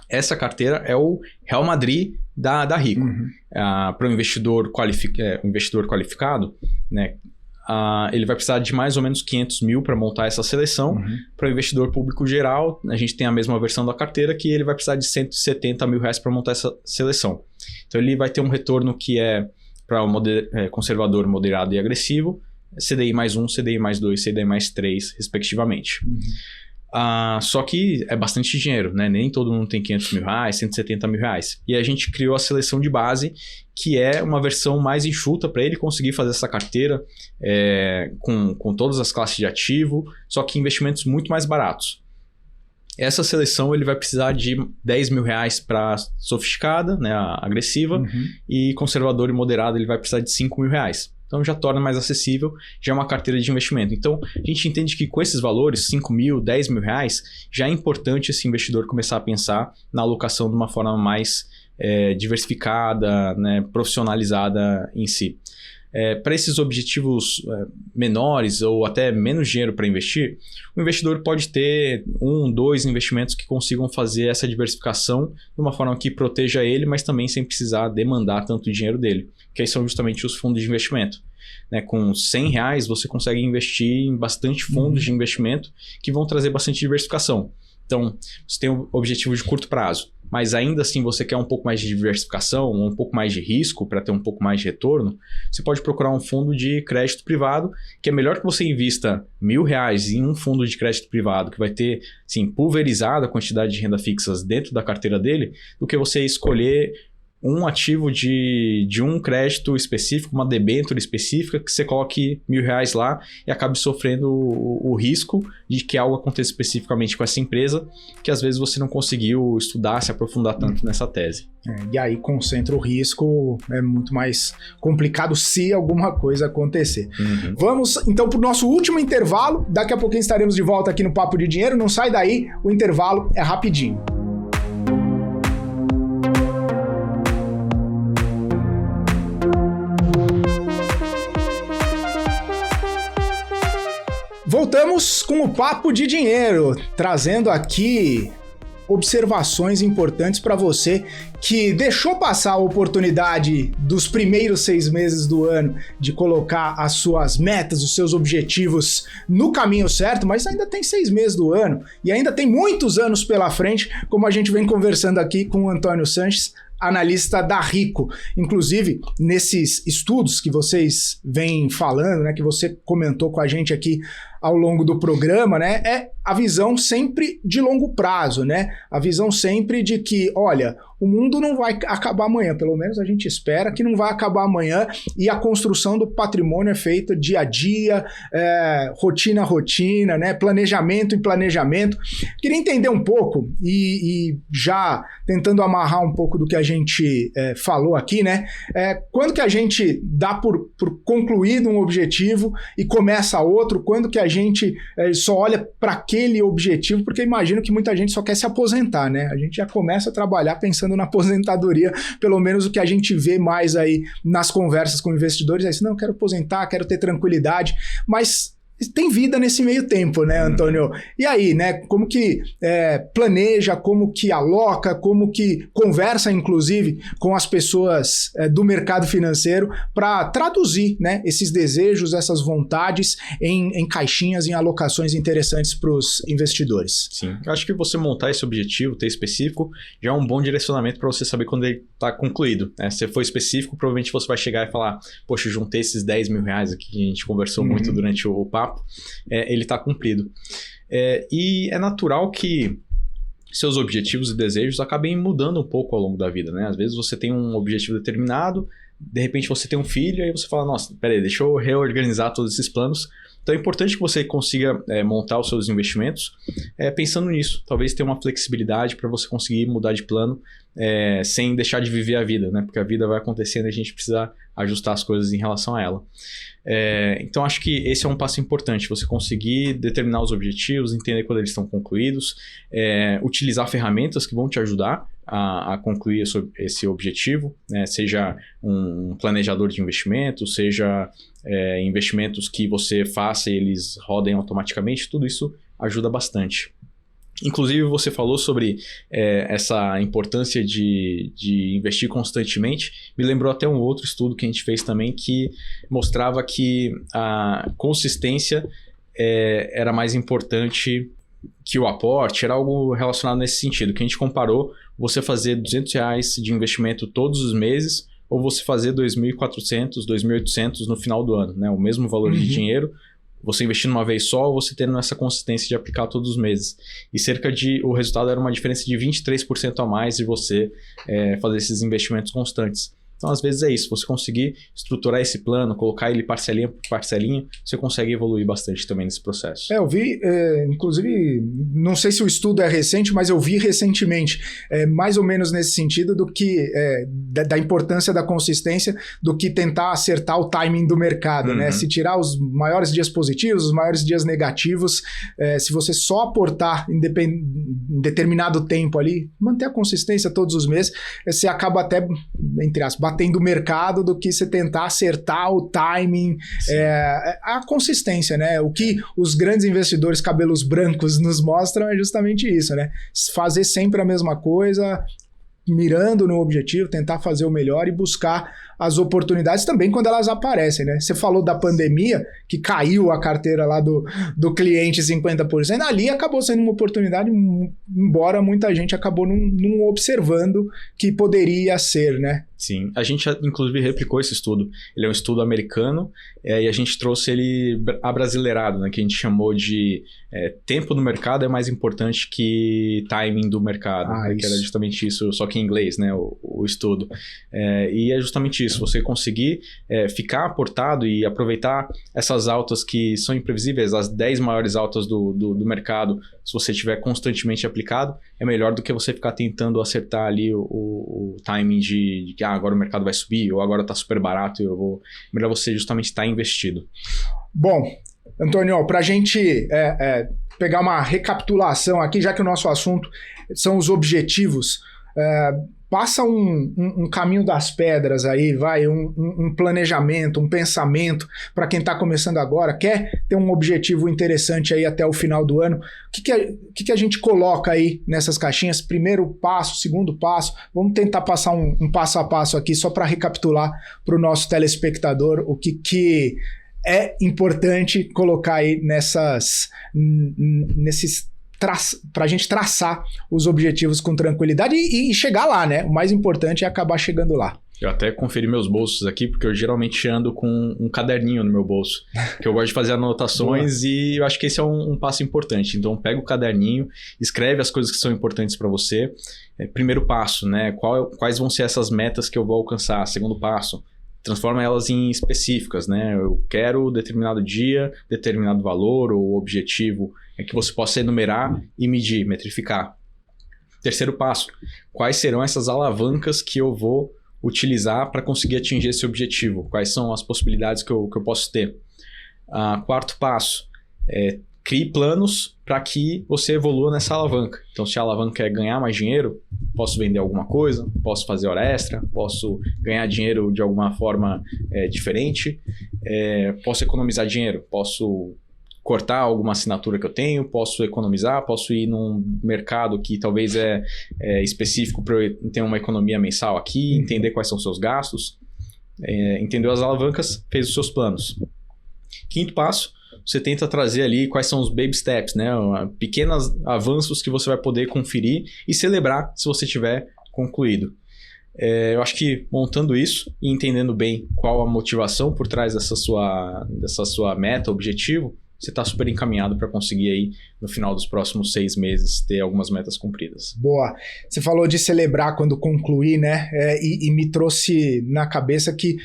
Speaker 2: Essa carteira é o Real Madrid da Rico. Para o investidor qualificado, né, ele vai precisar de mais ou menos 500 mil para montar essa seleção. Para o investidor público geral, a gente tem a mesma versão da carteira, que ele vai precisar de 170 mil reais para montar essa seleção. Então ele vai ter um retorno que é para o conservador, moderado e agressivo, CDI mais 1, CDI mais 2, CDI mais 3, respectivamente. Só que é bastante dinheiro, né? Nem todo mundo tem 500 mil reais, 170 mil reais. E a gente criou a seleção de base, que é uma versão mais enxuta para ele conseguir fazer essa carteira com todas as classes de ativo, só que investimentos muito mais baratos. Essa seleção ele vai precisar de 10 mil reais para sofisticada, né, agressiva, e conservador e moderado ele vai precisar de 5 mil reais. Então já torna mais acessível, já é uma carteira de investimento. Então a gente entende que com esses valores, 5 mil, 10 mil reais, já é importante esse investidor começar a pensar na alocação de uma forma mais diversificada, né, profissionalizada em si. Para esses objetivos menores ou até menos dinheiro para investir, o investidor pode ter 1, 2 investimentos que consigam fazer essa diversificação de uma forma que proteja ele, mas também sem precisar demandar tanto dinheiro dele, que aí são justamente os fundos de investimento. Com 100 reais você consegue investir em bastante fundos de investimento que vão trazer bastante diversificação. Então, você tem o objetivo de curto prazo, mas ainda assim você quer um pouco mais de diversificação, um pouco mais de risco para ter um pouco mais de retorno, você pode procurar um fundo de crédito privado, que é melhor que você invista R$1.000 em um fundo de crédito privado que vai ter, assim, pulverizada a quantidade de renda fixas dentro da carteira dele, do que você escolher um ativo de um crédito específico, uma debênture específica, que você coloque R$1.000 lá e acabe sofrendo o risco de que algo aconteça especificamente com essa empresa, que às vezes você não conseguiu estudar, se aprofundar tanto nessa tese.
Speaker 1: E aí concentra o risco, é muito mais complicado se alguma coisa acontecer. Vamos então para o nosso último intervalo, daqui a pouquinho estaremos de volta aqui no Papo de Dinheiro, não sai daí, o intervalo é rapidinho. Voltamos Voltamos com o Papo de Dinheiro, trazendo aqui observações importantes para você que deixou passar a oportunidade dos primeiros 6 meses do ano de colocar as suas metas, os seus objetivos no caminho certo, mas ainda tem 6 meses do ano e ainda tem muitos anos pela frente, como a gente vem conversando aqui com o Antônio Sanches, analista da Rico. Inclusive, nesses estudos que vocês vêm falando, né, que você comentou com a gente aqui ao longo do programa, né, é a visão sempre de longo prazo, né? A visão sempre de que, olha, o mundo não vai acabar amanhã, pelo menos a gente espera que não vai acabar amanhã, e a construção do patrimônio é feita dia a dia, rotina a rotina, né? Planejamento em planejamento. Queria entender um pouco, e já tentando amarrar um pouco do que a gente falou aqui, né? Quando que a gente dá por concluído um objetivo e começa outro? Quando que a gente só olha para aquele objetivo? Porque imagino que muita gente só quer se aposentar, né? A gente já começa a trabalhar pensando na aposentadoria, pelo menos o que a gente vê mais aí nas conversas com investidores é isso: não, eu quero aposentar, quero ter tranquilidade, mas tem vida nesse meio tempo, né, Antônio? E aí, né, como que planeja, como que aloca, como que conversa, inclusive, com as pessoas do mercado financeiro para traduzir, né, esses desejos, essas vontades em caixinhas, em alocações interessantes para os investidores?
Speaker 2: Sim, eu acho que você montar esse objetivo, ter específico, já é um bom direcionamento para você saber quando ele está concluído, né? Se for específico, provavelmente você vai chegar e falar: poxa, juntei esses 10 mil reais aqui que a gente conversou muito durante o papo, ele está cumprido. E é natural que seus objetivos e desejos acabem mudando um pouco ao longo da vida, né? Às vezes você tem um objetivo determinado, de repente você tem um filho, aí você fala: nossa, peraí, deixa eu reorganizar todos esses planos. Então é importante que você consiga montar os seus investimentos pensando nisso. Talvez tenha uma flexibilidade para você conseguir mudar de plano sem deixar de viver a vida, né? Porque a vida vai acontecendo e a gente precisa ajustar as coisas em relação a ela. Então acho que esse é um passo importante, você conseguir determinar os objetivos, entender quando eles estão concluídos, utilizar ferramentas que vão te ajudar a concluir esse objetivo, né? Seja um planejador de investimento, seja investimentos que você faça e eles rodem automaticamente, tudo isso ajuda bastante. Inclusive, você falou sobre essa importância de investir constantemente. Me lembrou até um outro estudo que a gente fez também que mostrava que a consistência era mais importante que o aporte, era algo relacionado nesse sentido, que a gente comparou você fazer R$200 de investimento todos os meses ou você fazer 2.400, 2.800 no final do ano, né? O mesmo valor de dinheiro, você investindo uma vez só ou você tendo essa consistência de aplicar todos os meses. E o resultado era uma diferença de 23% a mais de você fazer esses investimentos constantes. Então, às vezes é isso, você conseguir estruturar esse plano, colocar ele parcelinha por parcelinha, você consegue evoluir bastante também nesse processo.
Speaker 1: Eu vi, inclusive, não sei se o estudo é recente, mas eu vi recentemente, mais ou menos nesse sentido do que, da importância da consistência, do que tentar acertar o timing do mercado, né? Se tirar os maiores dias positivos, os maiores dias negativos, se você só aportar em determinado tempo ali, manter a consistência todos os meses, você acaba até, entre aspas, batendo o mercado do que você tentar acertar o timing, a consistência, né? O que os grandes investidores cabelos brancos nos mostram é justamente isso, né? Fazer sempre a mesma coisa, mirando no objetivo, tentar fazer o melhor e buscar as oportunidades também quando elas aparecem, né? Você falou da pandemia, que caiu a carteira lá do cliente 50%, ali acabou sendo uma oportunidade, embora muita gente acabou não observando que poderia ser, né?
Speaker 2: Sim, a gente inclusive replicou esse estudo. Ele é um estudo americano e a gente trouxe ele abrasileirado, né? Que a gente chamou de tempo no mercado é mais importante que timing do mercado, né? Que era justamente isso, só que em inglês, né? O estudo. E é justamente isso, você conseguir ficar aportado e aproveitar essas altas que são imprevisíveis, as 10 maiores altas do mercado, se você tiver constantemente aplicado, é melhor do que você ficar tentando acertar ali o timing de que agora o mercado vai subir, ou agora está super barato e melhor você justamente estar investido.
Speaker 1: Bom, Antônio, para a gente pegar uma recapitulação aqui, já que o nosso assunto são os objetivos, Passa um caminho das pedras aí, vai, um planejamento, um pensamento para quem está começando agora, quer ter um objetivo interessante aí até o final do ano. O que a gente coloca aí nessas caixinhas? Primeiro passo, segundo passo. Vamos tentar passar um passo a passo aqui só para recapitular para o nosso telespectador o que é importante colocar aí para a gente traçar os objetivos com tranquilidade e chegar lá, né? O mais importante é acabar chegando lá.
Speaker 2: Eu até conferi meus bolsos aqui, porque eu geralmente ando com um caderninho no meu bolso, que eu gosto de fazer anotações e eu acho que esse é um passo importante. Então, pega o caderninho, escreve as coisas que são importantes para você. Primeiro passo, né? Quais vão ser essas metas que eu vou alcançar? Segundo passo, transforma elas em específicas, né? Eu quero determinado dia, determinado valor ou objetivo que você possa enumerar e medir, metrificar. Terceiro passo, quais serão essas alavancas que eu vou utilizar para conseguir atingir esse objetivo? Quais são as possibilidades que eu posso ter? Quarto passo, crie planos para que você evolua nessa alavanca. Então, se a alavanca é ganhar mais dinheiro, posso vender alguma coisa, posso fazer hora extra, posso ganhar dinheiro de alguma forma diferente, posso economizar dinheiro, posso cortar alguma assinatura que eu tenho, posso economizar, posso ir num mercado que talvez é específico para eu ter uma economia mensal aqui, entender quais são os seus gastos, entendeu as alavancas, fez os seus planos. Quinto passo, você tenta trazer ali quais são os baby steps, né? Pequenos avanços que você vai poder conferir e celebrar se você tiver concluído. Eu acho que montando isso e entendendo bem qual a motivação por trás dessa sua meta, objetivo, você está super encaminhado para conseguir aí, no final dos próximos 6 meses, ter algumas metas cumpridas.
Speaker 1: Boa. Você falou de celebrar quando concluir, né? E me trouxe na cabeça que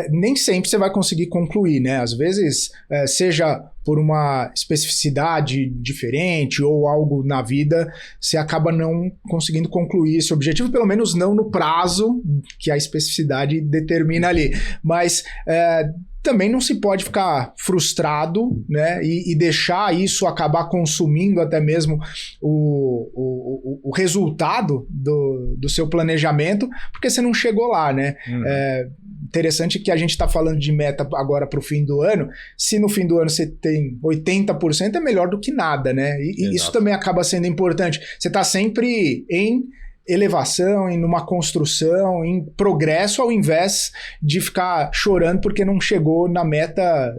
Speaker 1: nem sempre você vai conseguir concluir, né? Às vezes, seja por uma especificidade diferente ou algo na vida, você acaba não conseguindo concluir esse objetivo, pelo menos não no prazo que a especificidade determina ali. Mas também não se pode ficar frustrado, né? E deixar isso acabar consumindo até mesmo o resultado do seu planejamento, porque você não chegou lá, né? Interessante que a gente está falando de meta agora para o fim do ano. Se no fim do ano você tem 80%, é melhor do que nada, né? E isso também acaba sendo importante. Você está sempre em elevação, em uma construção, em progresso, ao invés de ficar chorando porque não chegou na meta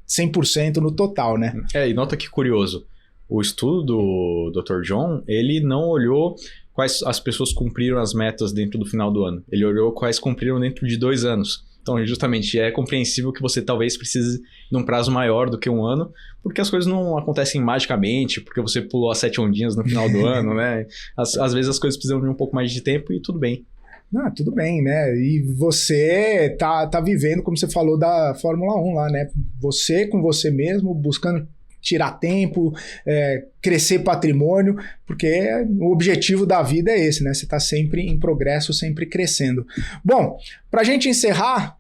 Speaker 1: 100% no total, né?
Speaker 2: E nota que curioso, o estudo do Dr. John, ele não olhou quais as pessoas cumpriram as metas dentro do final do ano. Ele olhou quais cumpriram dentro de 2 anos. Então, justamente, é compreensível que você talvez precise de um prazo maior do que 1 ano, porque as coisas não acontecem magicamente, porque você pulou as 7 ondinhas no final do ano, né? Às vezes as coisas precisam de um pouco mais de tempo e tudo bem.
Speaker 1: Tudo bem, né? E você tá vivendo, como você falou, da Fórmula 1 lá, né? Você com você mesmo, buscando tirar tempo, crescer patrimônio, porque o objetivo da vida é esse, né? Você está sempre em progresso, sempre crescendo. Bom, para a gente encerrar,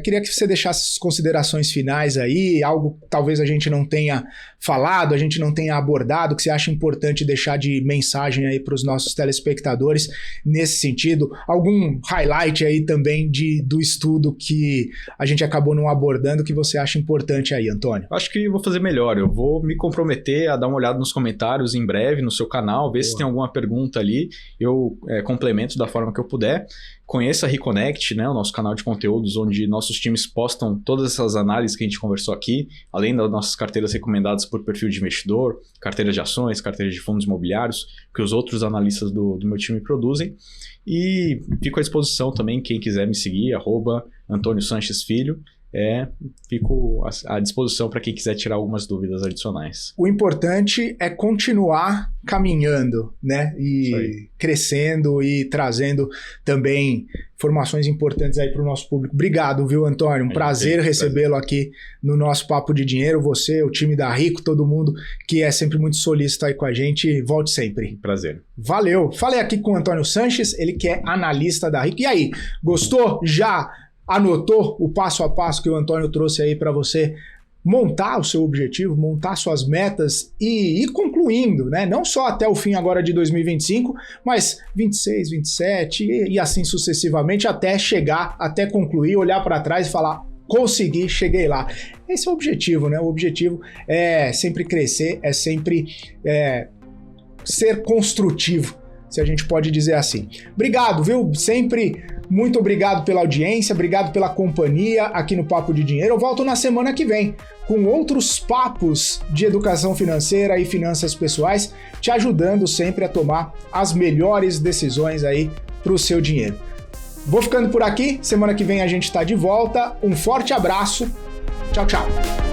Speaker 1: queria que você deixasse as considerações finais aí, algo que talvez a gente não tenha falado, a gente não tenha abordado, que você acha importante deixar de mensagem aí para os nossos telespectadores nesse sentido, algum highlight aí também do estudo que a gente acabou não abordando que você acha importante aí, Antônio?
Speaker 2: Acho que vou fazer melhor, eu vou me comprometer a dar uma olhada nos comentários em breve no seu canal, ver se tem alguma pergunta ali, eu complemento da forma que eu puder. Conheça a Reconnect, né, o nosso canal de conteúdos, onde nossos times postam todas essas análises que a gente conversou aqui, além das nossas carteiras recomendadas por perfil de investidor, carteira de ações, carteira de fundos imobiliários, que os outros analistas do meu time produzem. E fico à disposição também, quem quiser me seguir, @AntônioSanchesFilho. Fico à disposição para quem quiser tirar algumas dúvidas adicionais.
Speaker 1: O importante é continuar caminhando, né? E crescendo e trazendo também informações importantes aí para o nosso público. Obrigado, viu, Antônio? Um prazer recebê-lo aqui no nosso Papo de Dinheiro. Você, o time da Rico, todo mundo que é sempre muito solícito aí com a gente. Volte sempre.
Speaker 2: Prazer.
Speaker 1: Valeu. Falei aqui com o Antônio Sanches, ele que é analista da Rico. E aí, gostou? Já anotou o passo a passo que o Antônio trouxe aí para você montar o seu objetivo, montar suas metas e ir concluindo, né? Não só até o fim agora de 2025, mas 26, 27 e assim sucessivamente até chegar, até concluir, olhar para trás e falar: consegui, cheguei lá. Esse é o objetivo, né? O objetivo é sempre crescer, é sempre ser construtivo, se a gente pode dizer assim. Obrigado, viu? Sempre muito obrigado pela audiência, obrigado pela companhia aqui no Papo de Dinheiro. Eu volto na semana que vem com outros papos de educação financeira e finanças pessoais, te ajudando sempre a tomar as melhores decisões aí para o seu dinheiro. Vou ficando por aqui, semana que vem a gente está de volta. Um forte abraço, tchau, tchau.